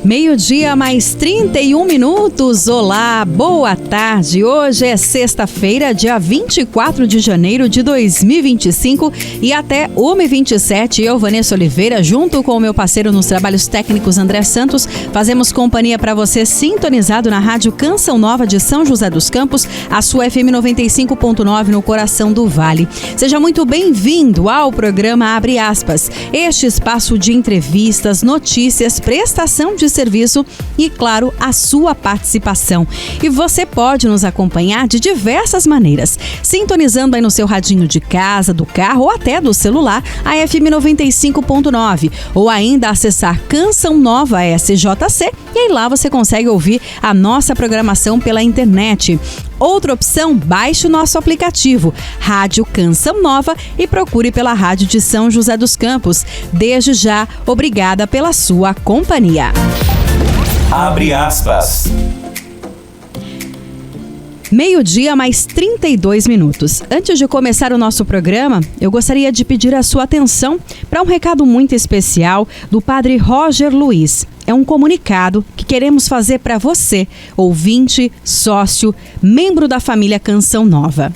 Meio-dia mais 31 minutos. Olá, boa tarde. Hoje é sexta-feira, dia 24 de janeiro de 2025 e até 1h27 eu, Vanessa Oliveira, junto com o meu parceiro nos trabalhos técnicos André Santos, fazemos companhia para você sintonizado na Rádio Canção Nova de São José dos Campos, a sua FM 95.9 no coração do Vale. Seja muito bem-vindo ao programa Abre Aspas, este espaço de entrevistas, notícias, prestação de serviço e, claro, a sua participação. E você pode nos acompanhar de diversas maneiras, sintonizando aí no seu radinho de casa, do carro ou até do celular, a FM 95.9, ou ainda acessar Canção Nova SJC, e aí lá você consegue ouvir a nossa programação pela internet. Outra opção, baixe o nosso aplicativo Rádio Canção Nova e procure pela Rádio de São José dos Campos. Desde já, obrigada pela sua companhia. Abre aspas. Meio-dia mais 32 minutos. Antes de começar o nosso programa, eu gostaria de pedir a sua atenção para um recado muito especial do Padre Roger Luiz. É um comunicado que queremos fazer para você, ouvinte, sócio, membro da família Canção Nova.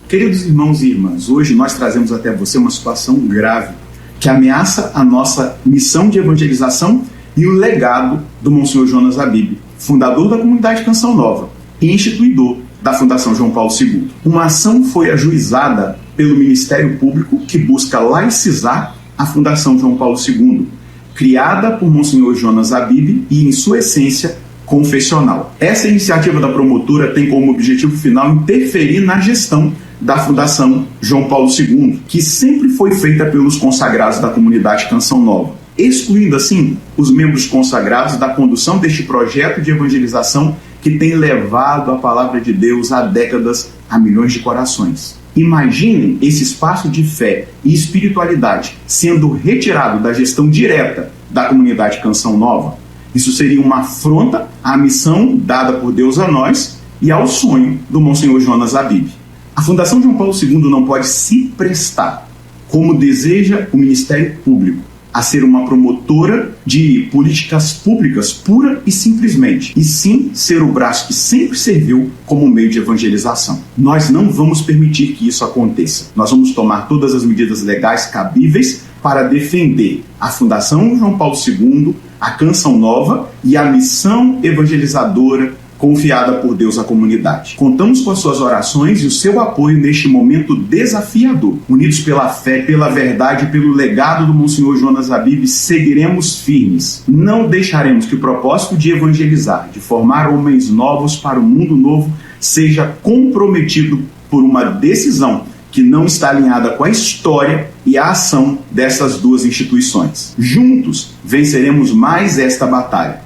Queridos irmãos e irmãs, hoje nós trazemos até você uma situação grave que ameaça a nossa missão de evangelização e o legado do Monsenhor Jonas Abib, fundador da comunidade Canção Nova e instituidor da Fundação João Paulo II. Uma ação foi ajuizada pelo Ministério Público que busca laicizar a Fundação João Paulo II, criada por Monsenhor Jonas Abib e, em sua essência, confessional. Essa iniciativa da promotora tem como objetivo final interferir na gestão da Fundação João Paulo II, que sempre foi feita pelos consagrados da comunidade Canção Nova, excluindo, assim, os membros consagrados da condução deste projeto de evangelização que tem levado a palavra de Deus há décadas a milhões de corações. Imaginem esse espaço de fé e espiritualidade sendo retirado da gestão direta da comunidade Canção Nova. Isso seria uma afronta à missão dada por Deus a nós e ao sonho do Monsenhor Jonas Abib. A Fundação João Paulo II não pode se prestar, como deseja o Ministério Público, a ser uma promotora de políticas públicas pura e simplesmente, e sim ser o braço que sempre serviu como meio de evangelização. Nós não vamos permitir que isso aconteça. Nós vamos tomar todas as medidas legais cabíveis para defender a Fundação João Paulo II, a Canção Nova e a missão evangelizadora confiada por Deus à comunidade. Contamos com as suas orações e o seu apoio neste momento desafiador. Unidos pela fé, pela verdade e pelo legado do Monsenhor Jonas Abib, seguiremos firmes. Não deixaremos que o propósito de evangelizar, de formar homens novos para o mundo novo, seja comprometido por uma decisão que não está alinhada com a história e a ação dessas duas instituições. Juntos, venceremos mais esta batalha.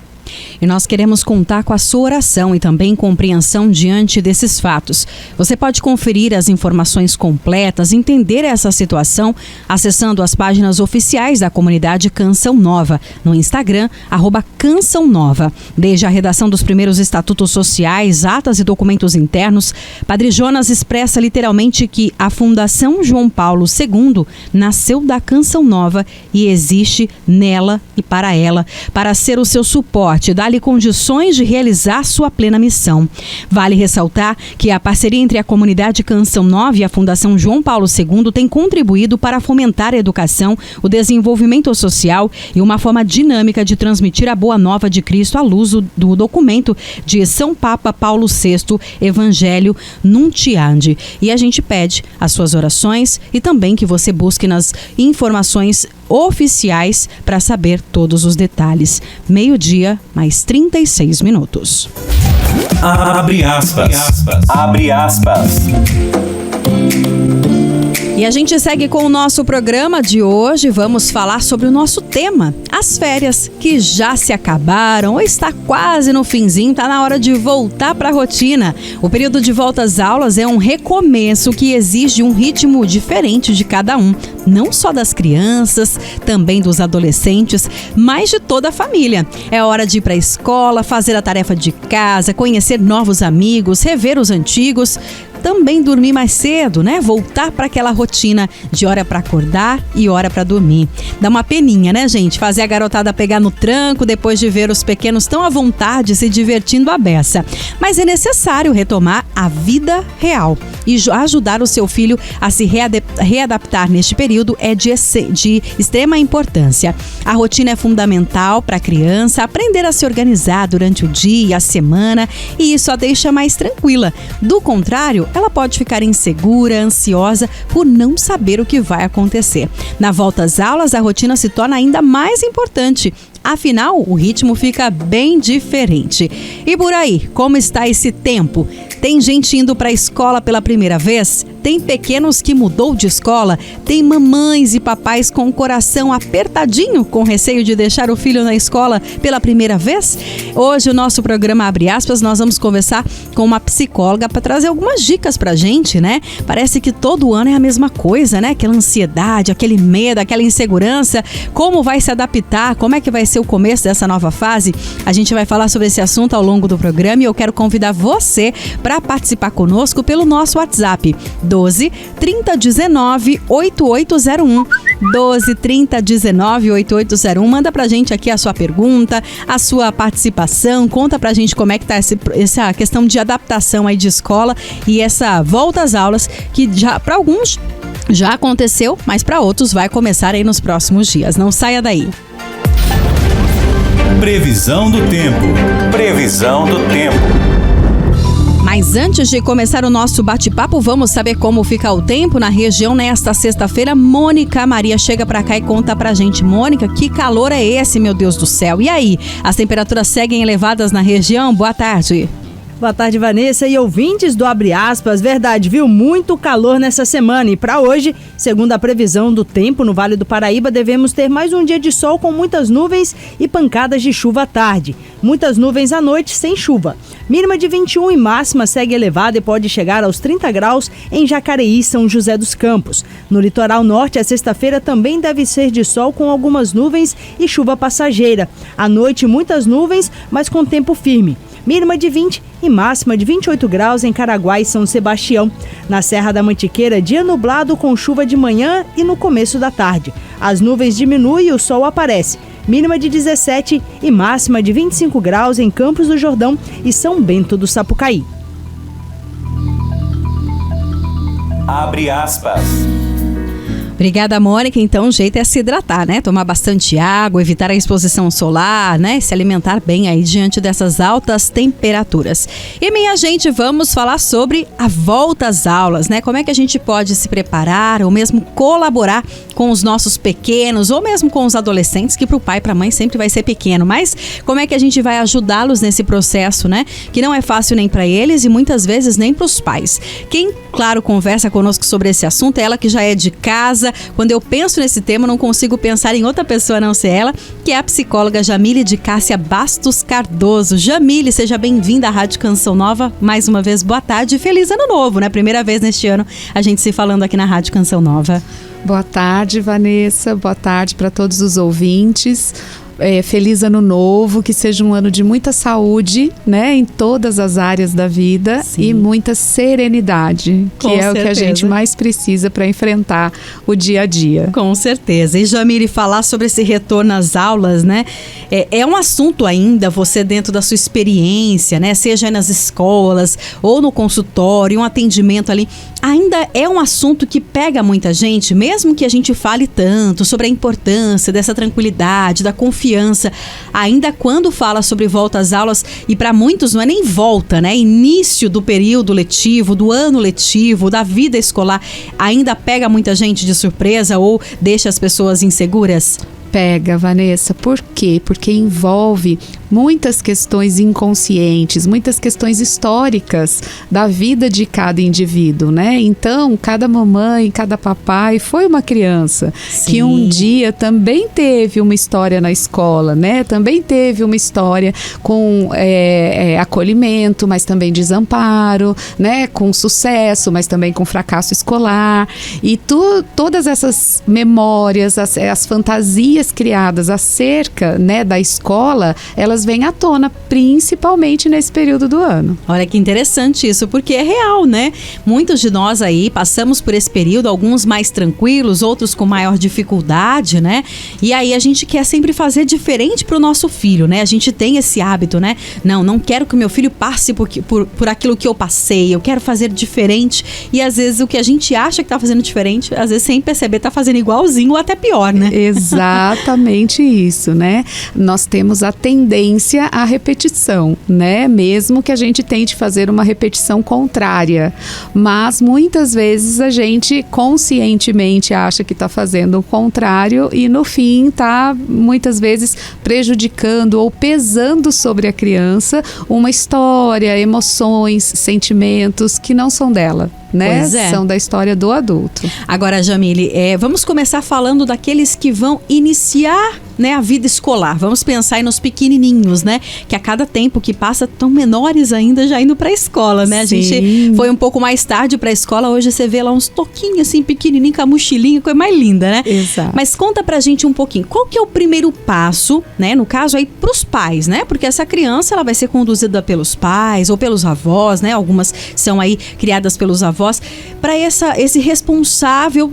E nós queremos contar com a sua oração e também compreensão diante desses fatos. Você pode conferir as informações completas, entender essa situação, acessando as páginas oficiais da comunidade Canção Nova, no Instagram, @Canção Nova. Desde a redação dos primeiros estatutos sociais, atas e documentos internos, Padre Jonas expressa literalmente que a Fundação João Paulo II nasceu da Canção Nova e existe nela e para ela, para ser o seu suporte, dar-lhe condições de realizar sua plena missão. Vale ressaltar que a parceria entre a comunidade Canção Nova e a Fundação João Paulo II tem contribuído para fomentar a educação, o desenvolvimento social e uma forma dinâmica de transmitir a boa nova de Cristo à luz do documento de São Papa Paulo VI, Evangelho Nuntiandi. E a gente pede as suas orações e também que você busque nas informações oficiais para saber todos os detalhes. Meio-dia, mais 36 minutos. Abre aspas. Abre aspas. E a gente segue com o nosso programa de hoje. Vamos falar sobre o nosso tema, as férias que já se acabaram ou está quase no finzinho, está na hora de voltar para a rotina. O período de volta às aulas é um recomeço que exige um ritmo diferente de cada um, não só das crianças, também dos adolescentes, mas de toda a família. É hora de ir para a escola, fazer a tarefa de casa, conhecer novos amigos, rever os antigos. também dormir mais cedo, né? Voltar para aquela rotina de hora para acordar e hora para dormir. Dá uma peninha, né, gente? Fazer a garotada pegar no tranco depois de ver os pequenos tão à vontade se divertindo à beça. Mas é necessário retomar a vida real e ajudar o seu filho a se readaptar neste período é de extrema importância. A rotina é fundamental para a criança aprender a se organizar durante o dia, a semana, e isso a deixa mais tranquila. Do contrário, ela pode ficar insegura, ansiosa por não saber o que vai acontecer. Na volta às aulas, a rotina se torna ainda mais importante. Afinal, o ritmo fica bem diferente. E por aí, como está esse tempo? Tem gente indo para a escola pela primeira vez? Tem pequenos que mudou de escola? Tem mamães e papais com o coração apertadinho, com receio de deixar o filho na escola pela primeira vez? Hoje o nosso programa Abre Aspas, nós vamos conversar com uma psicóloga para trazer algumas dicas pra gente, né? Parece que todo ano é a mesma coisa, né? Aquela ansiedade, aquele medo, aquela insegurança. Como vai se adaptar? Como é que vai ser o começo dessa nova fase? A gente vai falar sobre esse assunto ao longo do programa e eu quero convidar você para participar conosco pelo nosso WhatsApp 12 3019 8801. 12 3019 8801. Manda pra gente aqui a sua pergunta, a sua participação, conta pra gente como é que tá essa questão de adaptação aí de escola e essa volta às aulas que já para alguns já aconteceu, mas para outros vai começar aí nos próximos dias. Não saia daí. Previsão do tempo. Previsão do tempo. Mas antes de começar o nosso bate-papo, vamos saber como fica o tempo na região nesta sexta-feira. Mônica Maria chega pra cá e conta pra gente. Mônica, que calor é esse, meu Deus do céu? E aí, as temperaturas seguem elevadas na região? Boa tarde. Boa tarde, Vanessa e ouvintes do Abre Aspas. Verdade, viu? Muito calor nessa semana. E para hoje, segundo a previsão do tempo no Vale do Paraíba, devemos ter mais um dia de sol com muitas nuvens e pancadas de chuva à tarde. Muitas nuvens à noite, sem chuva. Mínima de 21 e máxima segue elevada e pode chegar aos 30 graus em Jacareí, São José dos Campos. No litoral norte, a sexta-feira também deve ser de sol com algumas nuvens e chuva passageira. À noite, muitas nuvens, mas com tempo firme. Mínima de 20 e máxima de 28 graus em Caraguá e São Sebastião. Na Serra da Mantiqueira, dia nublado com chuva de manhã e no começo da tarde. As nuvens diminuem e o sol aparece. Mínima de 17 e máxima de 25 graus em Campos do Jordão e São Bento do Sapucaí. Abre aspas. Obrigada, Mônica. Então, o jeito é se hidratar, né? Tomar bastante água, evitar a exposição solar, né? Se alimentar bem aí diante dessas altas temperaturas. E, minha gente, vamos falar sobre a volta às aulas, né? Como é que a gente pode se preparar ou mesmo colaborar com os nossos pequenos ou mesmo com os adolescentes, que para o pai e para a mãe sempre vai ser pequeno. Mas como é que a gente vai ajudá-los nesse processo, né? Que não é fácil nem para eles e muitas vezes nem para os pais. Quem, claro, conversa conosco sobre esse assunto é ela que já é de casa. Quando eu penso nesse tema, eu não consigo pensar em outra pessoa a não ser ela, que é a psicóloga Jamile de Cássia Bastos Cardoso. Jamile, seja bem-vinda à Rádio Canção Nova. Mais uma vez, boa tarde e feliz ano novo, né? Primeira vez neste ano a gente se falando aqui na Rádio Canção Nova. Boa tarde, Vanessa. Boa tarde para todos os ouvintes. Feliz ano novo, que seja um ano de muita saúde, né, em todas as áreas da vida. Sim. E muita serenidade, que é certeza. O que a gente mais precisa para enfrentar o dia a dia. Com certeza. E Jamile, falar sobre esse retorno às aulas, né, é um assunto ainda, você dentro da sua experiência, né, seja nas escolas ou no consultório, um atendimento ali, ainda é um assunto que pega muita gente, mesmo que a gente fale tanto sobre a importância dessa tranquilidade, da confiança, ainda quando fala sobre volta às aulas, e para muitos não é nem volta, né? Início do período letivo, do ano letivo, da vida escolar, ainda pega muita gente de surpresa ou deixa as pessoas inseguras? Pega, Vanessa. Por quê? Porque envolve muitas questões inconscientes, muitas questões históricas da vida de cada indivíduo, né? Então, cada mamãe, cada papai foi uma criança. Sim. Que um dia também teve uma história na escola, né? Também teve uma história com acolhimento, mas também desamparo, né? Com sucesso, mas também com fracasso escolar. E todas essas memórias, as fantasias criadas acerca, né, da escola, elas elas vêm à tona, principalmente nesse período do ano. Olha que interessante isso, porque é real, né? Muitos de nós aí passamos por esse período, alguns mais tranquilos, outros com maior dificuldade, né? E aí a gente quer sempre fazer diferente pro nosso filho, né? A gente tem esse hábito, né? Não quero que o meu filho passe por aquilo que eu passei, eu quero fazer diferente. E às vezes o que a gente acha que tá fazendo diferente, às vezes sem perceber tá fazendo igualzinho ou até pior, né? Exatamente isso, né? Nós temos a tendência à repetição, né? Mesmo que a gente tente fazer uma repetição contrária, mas muitas vezes a gente conscientemente acha que está fazendo o contrário e no fim está muitas vezes prejudicando ou pesando sobre a criança uma história, emoções, sentimentos que não são dela, né? Pois é. São da história do adulto. Agora, Jamile, vamos começar falando daqueles que vão iniciar, né, a vida escolar. Vamos pensar aí nos pequenininhos, né? Que a cada tempo que passa, tão menores ainda, já indo pra escola, né? Sim. A gente foi um pouco mais tarde pra escola, hoje você vê lá uns toquinhos assim, pequenininho, com a mochilinha, coisa mais linda, né? Exato. Mas conta pra gente um pouquinho, qual que é o primeiro passo, né? No caso aí, pros pais, né? Porque essa criança, ela vai ser conduzida pelos pais ou pelos avós, né? Algumas são aí criadas pelos avós, para esse responsável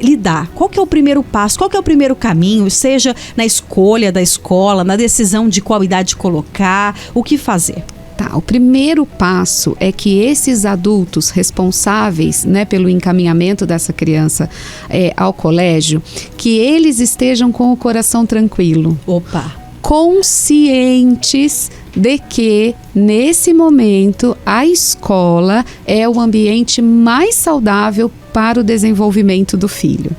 lidar. Qual que é o primeiro passo? Qual que é o primeiro caminho? Seja na escolha da escola, na decisão de qual idade colocar, o que fazer? Tá, o primeiro passo é que esses adultos responsáveis, né, pelo encaminhamento dessa criança ao colégio, que eles estejam com o coração tranquilo. Opa! Conscientes de que, nesse momento, a escola é o ambiente mais saudável para o desenvolvimento do filho.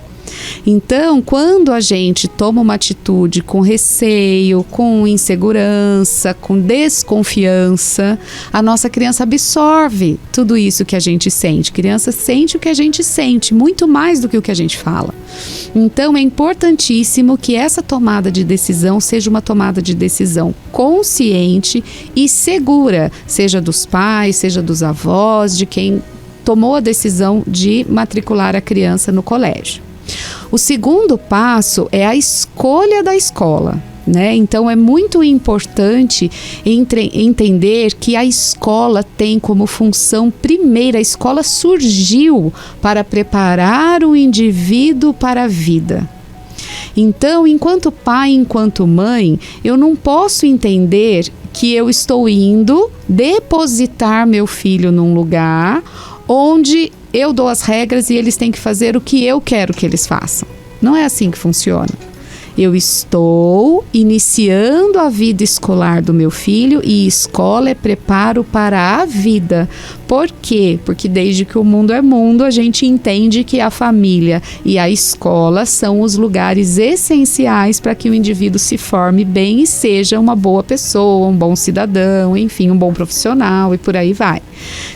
Então, quando a gente toma uma atitude com receio, com insegurança, com desconfiança, a nossa criança absorve tudo isso que a gente sente. A criança sente o que a gente sente, muito mais do que o que a gente fala. Então, é importantíssimo que essa tomada de decisão seja uma tomada de decisão consciente e segura, seja dos pais, seja dos avós, de quem tomou a decisão de matricular a criança no colégio. O segundo passo é a escolha da escola, né? Então é muito importante entender que a escola tem como função primeira, a escola surgiu para preparar o indivíduo para a vida. Então, enquanto pai, enquanto mãe, eu não posso entender que eu estou indo depositar meu filho num lugar onde eu dou as regras e eles têm que fazer o que eu quero que eles façam. Não é assim que funciona. Eu estou iniciando a vida escolar do meu filho e escola é preparo para a vida. Por quê? Porque desde que o mundo é mundo, a gente entende que a família e a escola são os lugares essenciais para que o indivíduo se forme bem e seja uma boa pessoa, um bom cidadão, enfim, um bom profissional e por aí vai.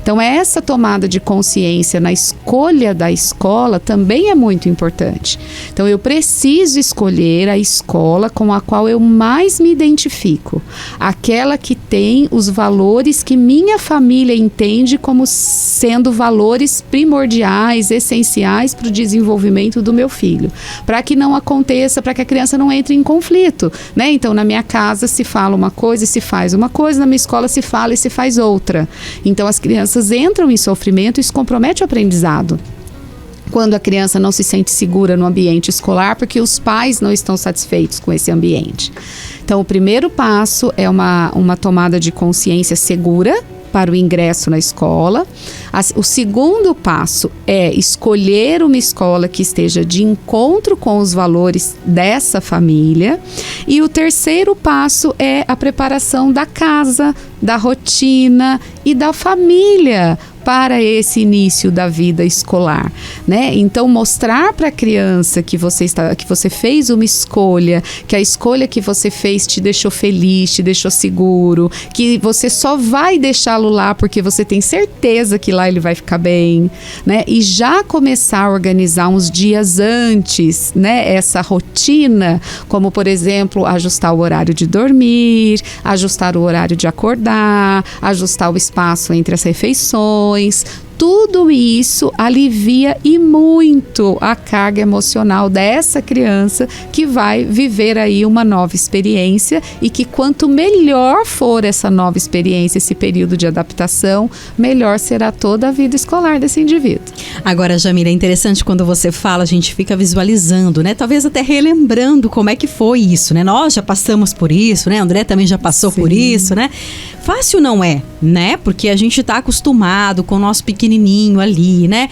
Então, essa tomada de consciência na escolha da escola também é muito importante. Então, eu preciso escolher a escola com a qual eu mais me identifico, aquela que tem os valores que minha família entende como sendo valores primordiais, essenciais para o desenvolvimento do meu filho, para que não aconteça, para que a criança não entre em conflito, né? Então, na minha casa se fala uma coisa e se faz uma coisa, na minha escola se fala e se faz outra. Então, as crianças entram em sofrimento e isso compromete o aprendizado. Quando a criança não se sente segura no ambiente escolar, porque os pais não estão satisfeitos com esse ambiente. Então, o primeiro passo é uma tomada de consciência segura para o ingresso na escola. O segundo passo é escolher uma escola que esteja de encontro com os valores dessa família. E o terceiro passo é a preparação da casa, da rotina e da família para esse início da vida escolar, né? Então, mostrar para a criança que você fez uma escolha, que a escolha que você fez te deixou feliz, te deixou seguro, que você só vai deixá-lo lá porque você tem certeza que lá ele vai ficar bem, né? E já começar a organizar uns dias antes, né? Essa rotina, como, por exemplo, ajustar o horário de dormir, ajustar o horário de acordar, ajustar o espaço entre as refeições. tudo isso alivia e muito a carga emocional dessa criança que vai viver aí uma nova experiência, e que quanto melhor for essa nova experiência, esse período de adaptação, melhor será toda a vida escolar desse indivíduo. Agora, Jamila, é interessante quando você fala, a gente fica visualizando, né? Talvez até relembrando como é que foi isso, né? Nós já passamos por isso, né? André também já passou por isso, né? Fácil não é, né? Porque a gente tá acostumado com o nosso pequenininho ali, né?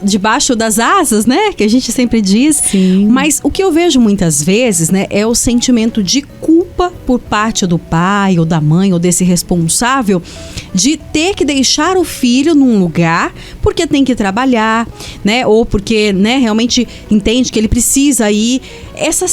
Debaixo das asas, né? Que a gente sempre diz. Sim. Mas o que eu vejo muitas vezes, né? É o sentimento de culpa por parte do pai ou da mãe ou desse responsável de ter que deixar o filho num lugar porque tem que trabalhar, né? Ou porque, né, realmente entende que ele precisa ir. Essa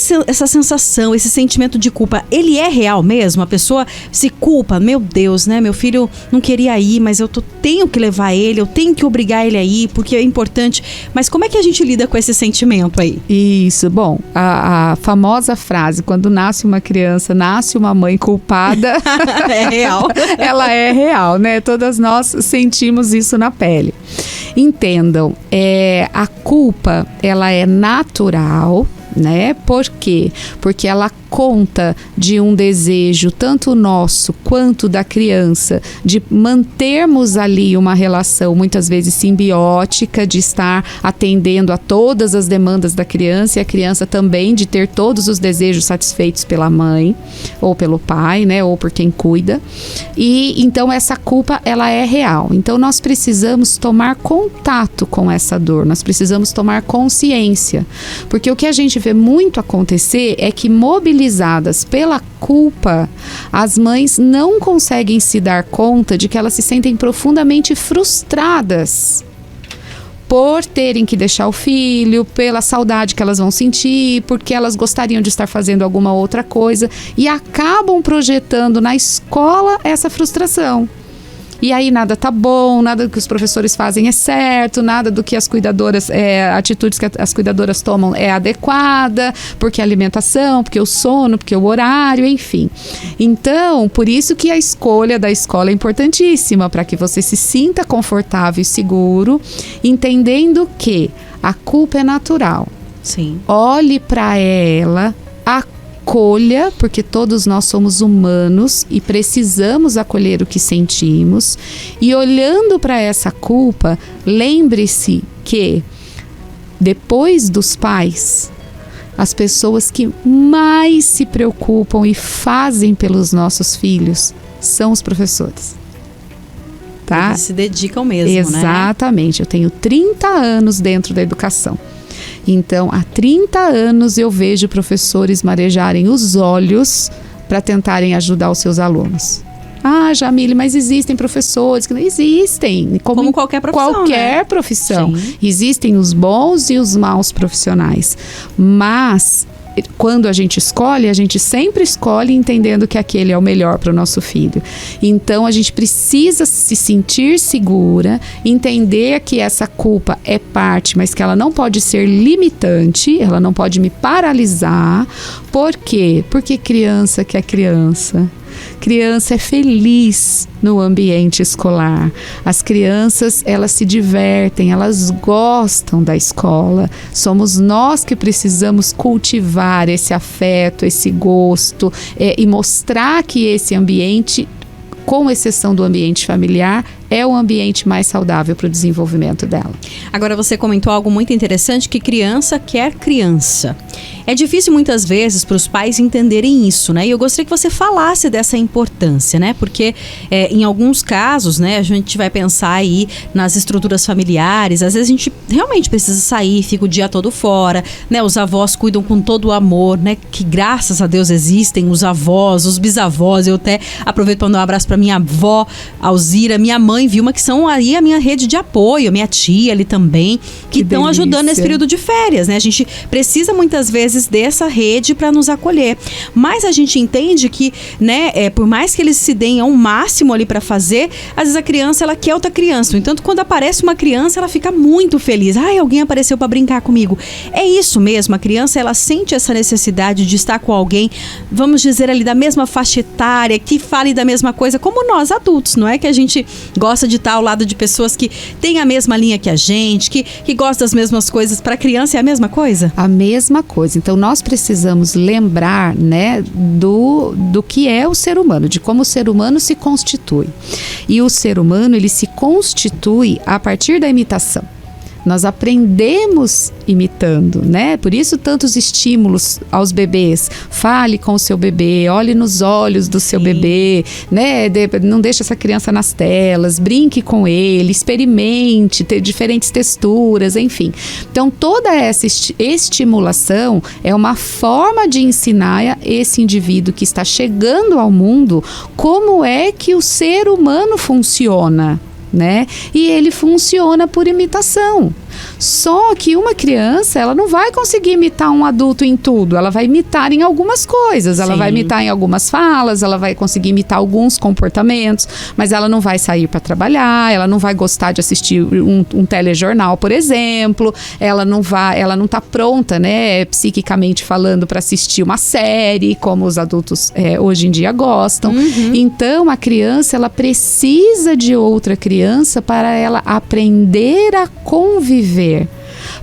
sensação, esse sentimento de culpa, ele é real mesmo? A pessoa se culpa, meu Deus, né? Meu filho não queria ir, mas eu tenho que levar ele, eu tenho que obrigar ele a ir, porque é importante. Mas como é que a gente lida com esse sentimento aí? Isso, bom, a famosa frase, quando nasce uma criança, nasce uma mãe culpada. É real. Ela é real, né? Todas nós sentimos isso na pele. Entendam, a culpa, ela é natural, né? Por quê? Porque ela conta de um desejo tanto nosso quanto da criança de mantermos ali uma relação muitas vezes simbiótica, de estar atendendo a todas as demandas da criança, e a criança também de ter todos os desejos satisfeitos pela mãe ou pelo pai, né, ou por quem cuida. E então essa culpa, ela é real. Então nós precisamos tomar contato com essa dor, nós precisamos tomar consciência, porque o que a gente vê muito acontecer é que, mobilizadas pela culpa, as mães não conseguem se dar conta de que elas se sentem profundamente frustradas por terem que deixar o filho, pela saudade que elas vão sentir, porque elas gostariam de estar fazendo alguma outra coisa, e acabam projetando na escola essa frustração. E aí nada tá bom, nada do que os professores fazem é certo, nada do que as cuidadoras, atitudes que as cuidadoras tomam é adequada, porque a alimentação, porque o sono, porque o horário, enfim. Então, por isso que a escolha da escola é importantíssima, para que você se sinta confortável e seguro, entendendo que a culpa é natural. Sim. Olhe para ela, acolha, porque todos nós somos humanos e precisamos acolher o que sentimos. E olhando para essa culpa, lembre-se que depois dos pais, as pessoas que mais se preocupam e fazem pelos nossos filhos são os professores. Tá? Eles se dedicam mesmo, Exatamente. Eu tenho 30 anos dentro da educação. Então, há 30 anos eu vejo professores marejarem os olhos para tentarem ajudar os seus alunos. Ah, Jamile, mas existem professores que não existem. Como qualquer profissão, qualquer profissão. Sim. Existem os bons e os maus profissionais. Mas quando a gente sempre escolhe entendendo que aquele é o melhor para o nosso filho. Então, a gente precisa se sentir segura, entender que essa culpa é parte, mas que ela não pode ser limitante, ela não pode me paralisar. Por quê? Porque criança que é criança. Criança é feliz no ambiente escolar. As crianças, elas se divertem, elas gostam da escola. Somos nós que precisamos cultivar esse afeto, esse gosto, e mostrar que esse ambiente, com exceção do ambiente familiar, é o ambiente mais saudável para o desenvolvimento dela. Agora, você comentou algo muito interessante, que criança quer criança. É difícil muitas vezes para os pais entenderem isso, né? E eu gostaria que você falasse dessa importância, né? Porque em alguns casos, né, a gente vai pensar aí nas estruturas familiares, às vezes a gente realmente precisa sair, fica o dia todo fora, né? Os avós cuidam com todo o amor, né? Que graças a Deus existem os avós, os bisavós. Eu até aproveito para mandar um abraço para minha avó, Alzira, minha mãe Vilma, que são aí a minha rede de apoio, minha tia ali também, que estão ajudando nesse período de férias, né? A gente precisa muitas vezes vezes dessa rede para nos acolher. Mas a gente entende que, né, por mais que eles se deem ao máximo ali para fazer, às vezes a criança, ela quer outra criança. No entanto, quando aparece uma criança, ela fica muito feliz. Ai, alguém apareceu para brincar comigo. É isso mesmo, a criança, ela sente essa necessidade de estar com alguém, vamos dizer ali, da mesma faixa etária, que fale da mesma coisa, como nós adultos, não é que a gente gosta de estar ao lado de pessoas que têm a mesma linha que a gente, que gostam das mesmas coisas. Para a criança é a mesma coisa? A mesma coisa. Então nós precisamos lembrar, né, do que é o ser humano, de como o ser humano se constitui. E o ser humano, ele se constitui a partir da imitação. Nós aprendemos imitando, né? Por isso tantos estímulos aos bebês. Fale com o seu bebê, olhe nos olhos do seu bebê, né? Não deixe essa criança nas telas, brinque com ele, experimente, ter diferentes texturas, enfim. Então toda essa estimulação é uma forma de ensinar a esse indivíduo que está chegando ao mundo como é que o ser humano funciona, né? E ele funciona por imitação. Só que uma criança, ela não vai conseguir imitar um adulto em tudo. Ela vai imitar em algumas coisas. Ela vai imitar em algumas falas, ela vai conseguir imitar alguns comportamentos, mas ela não vai sair para trabalhar, ela não vai gostar de assistir um telejornal, por exemplo. Ela não tá pronta, né, psiquicamente falando, para assistir uma série, como os adultos hoje em dia gostam. Então, a criança, ela precisa de outra criança para ela aprender a conviver,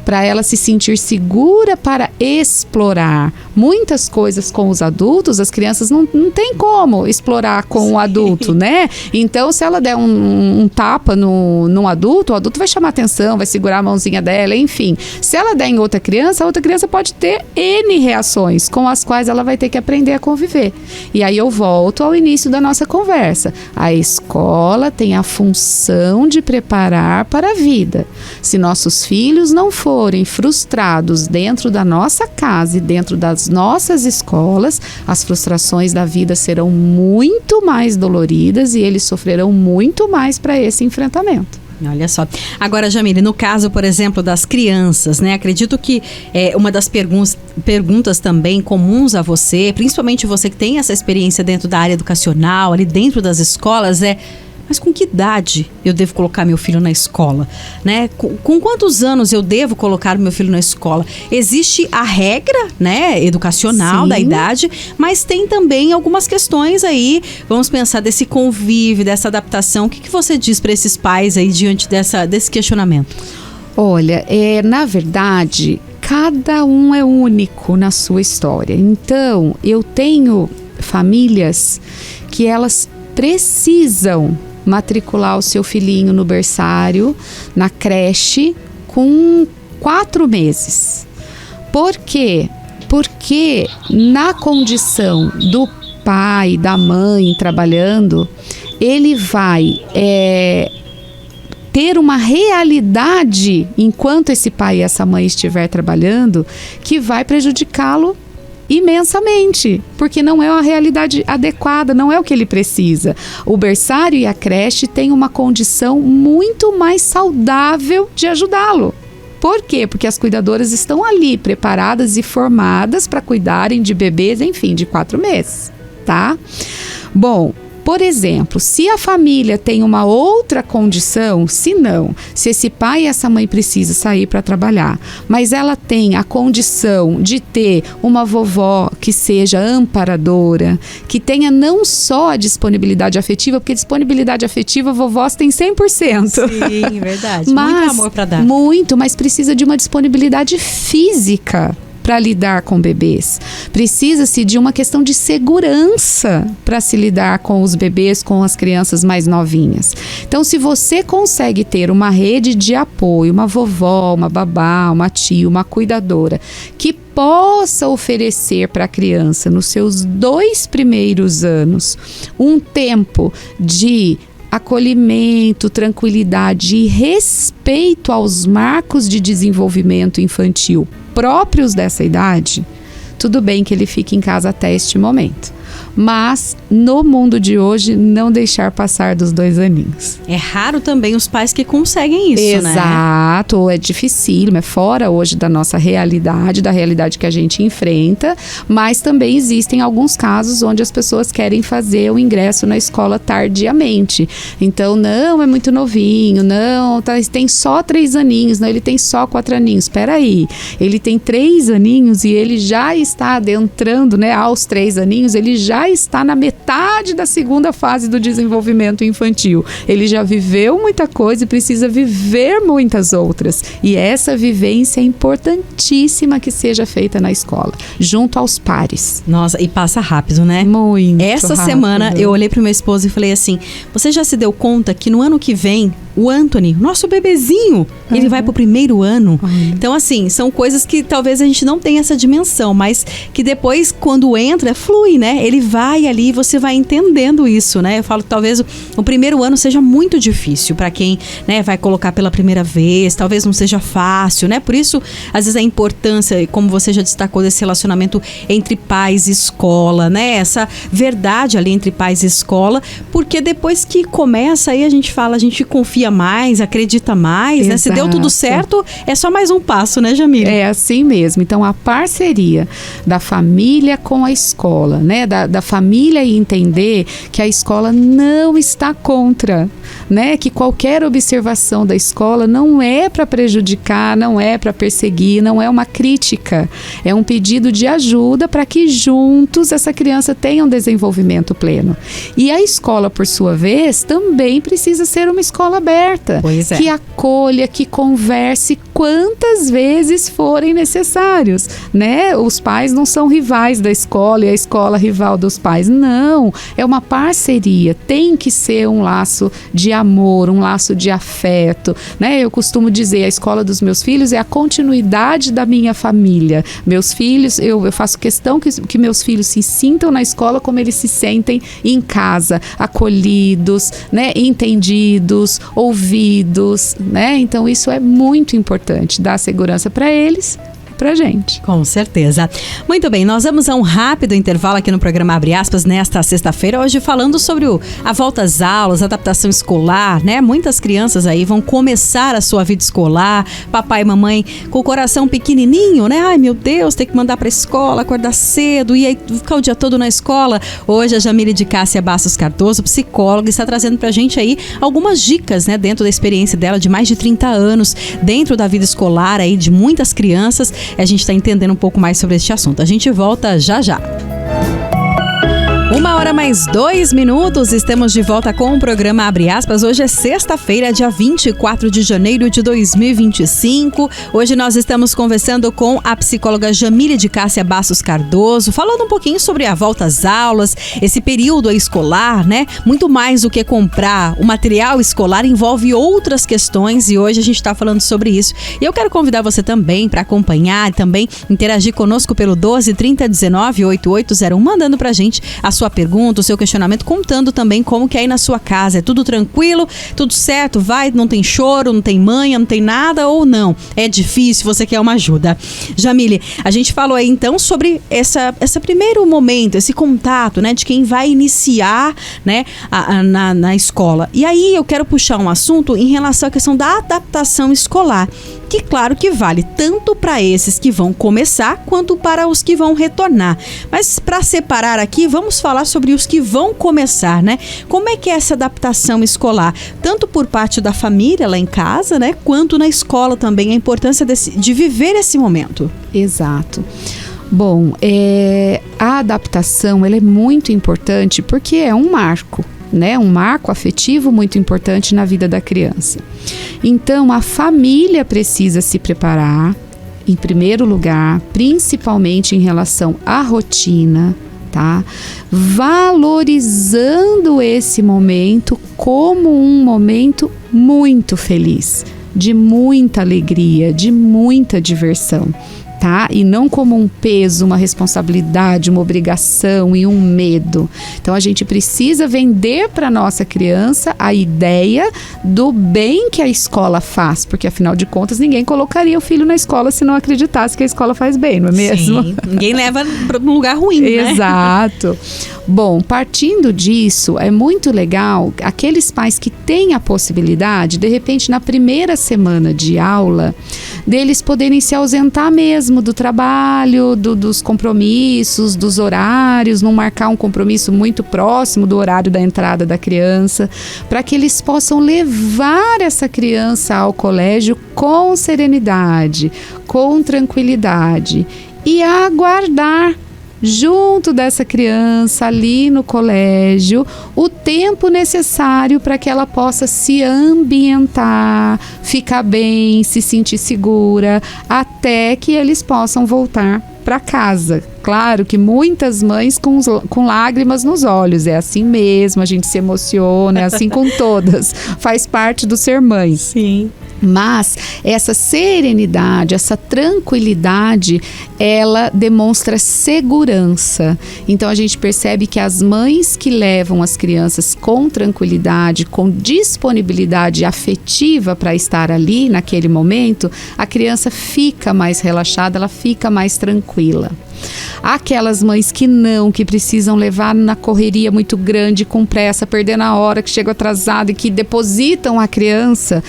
para ela se sentir segura para explorar. Muitas coisas com os adultos, as crianças não tem como explorar com o adulto, né? Então, se ela der um tapa num adulto, o adulto vai chamar atenção, vai segurar a mãozinha dela, enfim. Se ela der em outra criança, a outra criança pode ter N reações com as quais ela vai ter que aprender a conviver. E aí eu volto ao início da nossa conversa. A escola tem a função de preparar para a vida. Se nossos filhos não forem frustrados dentro da nossa casa e dentro das nossas escolas, as frustrações da vida serão muito mais doloridas e eles sofrerão muito mais para esse enfrentamento. Olha só. Agora, Jamile, no caso, por exemplo, das crianças, né? Acredito que uma das perguntas também comuns a você, principalmente você que tem essa experiência dentro da área educacional, ali dentro das escolas, mas com que idade eu devo colocar meu filho na escola, né? Com quantos anos eu devo colocar meu filho na escola? Existe a regra, né, educacional da idade, mas tem também algumas questões aí, vamos pensar desse convívio, dessa adaptação. O que você diz para esses pais aí diante desse questionamento? Olha, na verdade, cada um é único na sua história. Então, eu tenho famílias que elas precisam matricular o seu filhinho no berçário, na creche, com 4 meses. Por quê? Porque na condição do pai, da mãe trabalhando, ele vai ter uma realidade, enquanto esse pai e essa mãe estiver trabalhando, que vai prejudicá-lo imensamente, porque não é uma realidade adequada, não é o que ele precisa. O berçário e a creche têm uma condição muito mais saudável de ajudá-lo. Por quê? Porque as cuidadoras estão ali preparadas e formadas para cuidarem de bebês, enfim, de 4 meses, tá? Bom, por exemplo, se a família tem uma outra condição, se esse pai e essa mãe precisam sair para trabalhar, mas ela tem a condição de ter uma vovó que seja amparadora, que tenha não só a disponibilidade afetiva, porque disponibilidade afetiva vovós têm 100%. Sim, verdade. Muito amor para dar. Muito, mas precisa de uma disponibilidade física para lidar com bebês. Precisa-se de uma questão de segurança para se lidar com os bebês, com as crianças mais novinhas. Então, se você consegue ter uma rede de apoio, uma vovó, uma babá, uma tia, uma cuidadora, que possa oferecer para a criança, nos seus 2 primeiros anos, um tempo de acolhimento, tranquilidade e respeito aos marcos de desenvolvimento infantil próprios dessa idade, tudo bem que ele fique em casa até este momento. mas no mundo de hoje não deixar passar dos 2 aninhos. É raro também os pais que conseguem isso, Exato, né? É dificílimo, é fora hoje da nossa realidade, da realidade que a gente enfrenta, mas também existem alguns casos onde as pessoas querem fazer o ingresso na escola tardiamente. Então, não, é muito novinho, não, tem só 3 aninhos, não, ele tem só 4 aninhos. Espera aí, ele tem 3 aninhos e ele já está adentrando, né, aos 3 aninhos, ele já está na metade da segunda fase do desenvolvimento infantil. Ele já viveu muita coisa e precisa viver muitas outras. E essa vivência é importantíssima que seja feita na escola, junto aos pares. Nossa, e passa rápido, né? Muito Essa rápido. semana eu olhei pro meu esposo e falei assim, você já se deu conta que no ano que vem o Anthony, nosso bebezinho, ele vai pro 1º ano? Então, assim, são coisas que talvez a gente não tenha essa dimensão, mas que depois, quando entra, flui, né? Ele vai ali e você vai entendendo isso, né? Eu falo que talvez o 1º ano seja muito difícil para quem, né, vai colocar pela primeira vez, talvez não seja fácil, né? Por isso, às vezes, a importância, como você já destacou, desse relacionamento entre pais e escola, né? Essa verdade ali entre pais e escola, porque depois que começa, aí a gente fala, a gente confia mais, acredita mais, né? Se deu tudo certo, é só mais um passo, né, Jamile? É assim mesmo. Então, a parceria da família com a escola, né? Da família entender que a escola não está contra, né? Que qualquer observação da escola não é para prejudicar, não é para perseguir, não é uma crítica. É um pedido de ajuda para que juntos essa criança tenha um desenvolvimento pleno. E a escola, por sua vez, também precisa ser uma escola aberta. Pois é. Que acolha, que converse quantas vezes forem necessários, né? Os pais não são rivais da escola e a escola rival dos pais, não, é uma parceria, tem que ser um laço de amor, um laço de afeto, né? Eu costumo dizer, a escola dos meus filhos é a continuidade da minha família. Meus filhos, eu faço questão que meus filhos se sintam na escola como eles se sentem em casa, acolhidos, né? Entendidos, ouvidos, né? Então isso é muito importante, dar segurança para eles, pra gente. Com certeza. Muito bem, nós vamos a um rápido intervalo aqui no programa Abre Aspas nesta sexta-feira, hoje falando sobre a volta às aulas, adaptação escolar, né? Muitas crianças aí vão começar a sua vida escolar, papai e mamãe com o coração pequenininho, né? Ai, meu Deus, tem que mandar pra escola, acordar cedo e aí ficar o dia todo na escola. Hoje a Jamile de Cássia Bastos Cardoso, psicóloga, está trazendo pra gente aí algumas dicas, né? Dentro da experiência dela de mais de 30 anos, dentro da vida escolar aí de muitas crianças. A gente está entendendo um pouco mais sobre este assunto. A gente volta já já. 1h mais 2 minutos, estamos de volta com o programa Abre Aspas. Hoje é sexta-feira, dia 24 de janeiro de 2025. Hoje nós estamos conversando com a psicóloga Jamile de Cássia Bastos Cardoso, falando um pouquinho sobre a volta às aulas, esse período escolar, né? Muito mais do que comprar o material escolar, envolve outras questões e hoje a gente está falando sobre isso. E eu quero convidar você também para acompanhar e também interagir conosco pelo 12 30 19 8801, mandando pra gente a sua pergunta, o seu questionamento, contando também como que é aí na sua casa. É tudo tranquilo? Tudo certo? Vai? Não tem choro? Não tem manha? Não tem nada? Ou não? É difícil? Você quer uma ajuda? Jamile, a gente falou aí então sobre esse primeiro momento, esse contato, né, de quem vai iniciar, né, na escola. E aí eu quero puxar um assunto em relação à questão da adaptação escolar, que claro que vale tanto para esses que vão começar quanto para os que vão retornar. Mas para separar aqui, vamos falar sobre os que vão começar, né? Como é que é essa adaptação escolar? Tanto por parte da família lá em casa, né? Quanto na escola também, a importância de viver esse momento. Exato. Bom, a adaptação ela é muito importante porque é um marco, né? Um marco afetivo muito importante na vida da criança. Então, a família precisa se preparar, em primeiro lugar, principalmente em relação à rotina, tá? Valorizando esse momento como um momento muito feliz, de muita alegria, de muita diversão. tá? E não como um peso, uma responsabilidade, uma obrigação e um medo. Então a gente precisa vender para nossa criança a ideia do bem que a escola faz, porque afinal de contas ninguém colocaria o filho na escola se não acreditasse que a escola faz bem, não é mesmo? Sim, ninguém leva para um lugar ruim, né? Exato. Bom, partindo disso, é muito legal aqueles pais que têm a possibilidade, de repente na primeira semana de aula, deles poderem se ausentar mesmo do trabalho, dos compromissos, dos horários, não marcar um compromisso muito próximo do horário da entrada da criança, para que eles possam levar essa criança ao colégio com serenidade, com tranquilidade e aguardar junto dessa criança ali no colégio o tempo necessário para que ela possa se ambientar, ficar bem, se sentir segura, até que eles possam voltar para casa. Claro que muitas mães com lágrimas nos olhos, é assim mesmo, a gente se emociona, é assim com todas, faz parte do ser mãe. Sim. Mas essa serenidade, essa tranquilidade, ela demonstra segurança. Então a gente percebe que as mães que levam as crianças com tranquilidade, com disponibilidade afetiva para estar ali naquele momento, a criança fica mais relaxada, ela fica mais tranquila. Aquelas mães que precisam levar na correria muito grande, com pressa, perdendo a hora, que chegam atrasada e que depositam a criança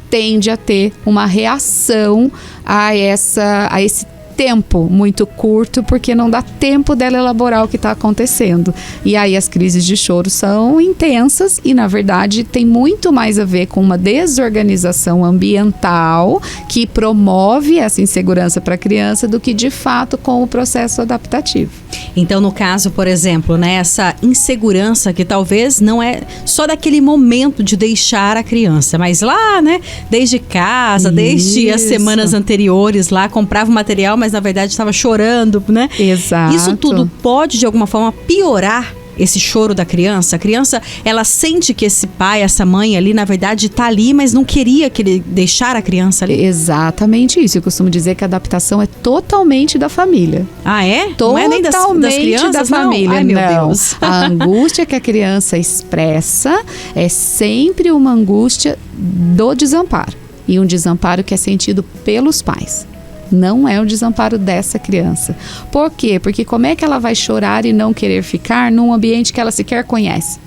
tende a ter uma reação a esse tempo muito curto, porque não dá tempo dela elaborar o que está acontecendo. E aí as crises de choro são intensas e, na verdade, tem muito mais a ver com uma desorganização ambiental que promove essa insegurança para a criança do que, de fato, com o processo adaptativo. Então, no caso, por exemplo, né, essa insegurança que talvez não é só daquele momento de deixar a criança, mas lá, né, desde casa, desde as semanas anteriores lá, comprava o material, mas na verdade estava chorando, né? Exato. Isso tudo pode, de alguma forma, piorar esse choro da criança. A criança, ela sente que esse pai, essa mãe ali, na verdade, tá ali, mas não queria que ele deixar a criança ali. Exatamente isso. Eu costumo dizer que a adaptação é totalmente da família. Ah, é? Totalmente não é nem das crianças, da família. Ai, meu Deus. A angústia que a criança expressa é sempre uma angústia do desamparo. E um desamparo que é sentido pelos pais. Não é o desamparo dessa criança. Por quê? Porque como é que ela vai chorar e não querer ficar num ambiente que ela sequer conhece?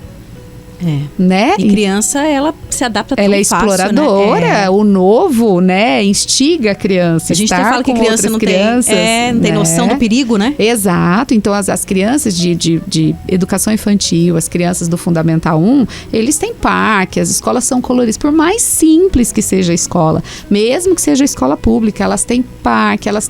Né? E criança, ela se adapta tão fácil, ela é exploradora, né? O novo, né, instiga a criança. A gente até fala que criança não tem noção do perigo, né? Exato. Então, as crianças de educação infantil, as crianças do Fundamental 1, eles têm parque, as escolas são coloridas. Por mais simples que seja a escola, mesmo que seja a escola pública, elas têm parque, as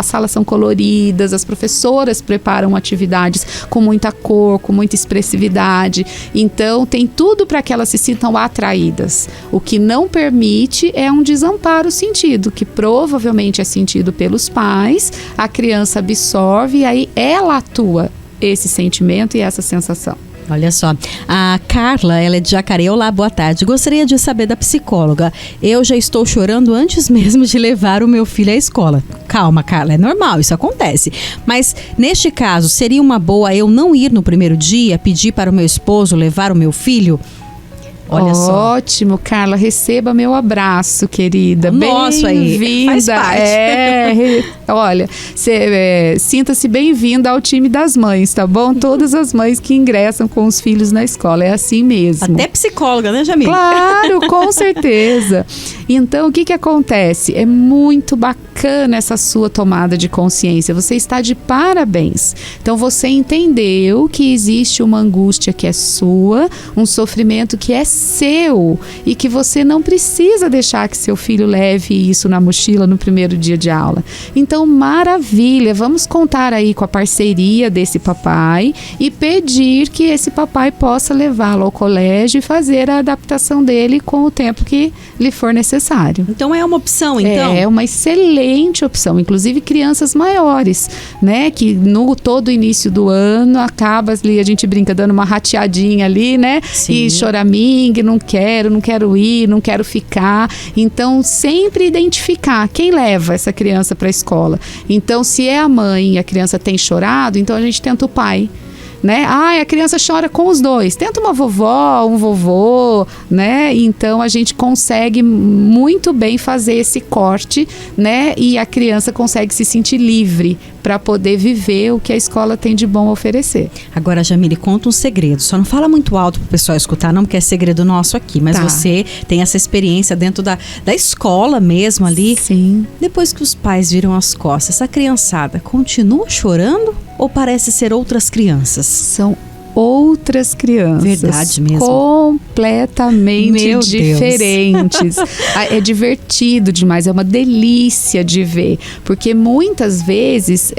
salas são coloridas, as professoras preparam atividades com muita cor, com muita expressividade. Então, tem tudo para que elas se sintam atraídas. O que não permite é um desamparo sentido, que provavelmente é sentido pelos pais, a criança absorve e aí ela atua esse sentimento e essa sensação. Olha só, a Carla, ela é de Jacareí. Olá, boa tarde. Gostaria de saber da psicóloga. Eu já estou chorando antes mesmo de levar o meu filho à escola. Calma, Carla, é normal, isso acontece. Mas, neste caso, seria uma boa eu não ir no primeiro dia, pedir para o meu esposo levar o meu filho? Olha só. Ótimo, Carla, receba meu abraço, querida. Nossa, aí, faz parte. Olha, sinta-se bem-vinda ao time das mães, tá bom? Todas as mães que ingressam com os filhos na escola, é assim mesmo. Até psicóloga, né, Jamila? Claro, com certeza. Então, o que acontece? É muito bacana essa sua tomada de consciência. Você está de parabéns. Então, você entendeu que existe uma angústia que é sua, um sofrimento que é seu e que você não precisa deixar que seu filho leve isso na mochila no primeiro dia de aula. Então, maravilha, vamos contar aí com a parceria desse papai e pedir que esse papai possa levá-lo ao colégio e fazer a adaptação dele com o tempo que lhe for necessário. Então é uma opção, então? É uma excelente opção, inclusive crianças maiores, né, que no todo início do ano acaba ali, a gente brinca dando uma rateadinha ali, né? Sim. E choraminho perrengue, não quero ir, não quero ficar. Então, sempre identificar quem leva essa criança para a escola. Então, se é a mãe e a criança tem chorado, então a gente tenta o pai. Né? A criança chora com os dois. Tenta uma vovó, um vovô, né? Então a gente consegue muito bem fazer esse corte, né? E a criança consegue se sentir livre para poder viver o que a escola tem de bom a oferecer. Agora, Jamile, conta um segredo. Só não fala muito alto pro pessoal escutar, não, porque é segredo nosso aqui. Mas você tem essa experiência dentro da escola mesmo ali. Sim. Depois que os pais viram as costas, essa criançada continua chorando ou parece ser outras crianças? São outras crianças. Verdade mesmo. Completamente diferentes. É divertido demais, é uma delícia de ver. Porque muitas vezes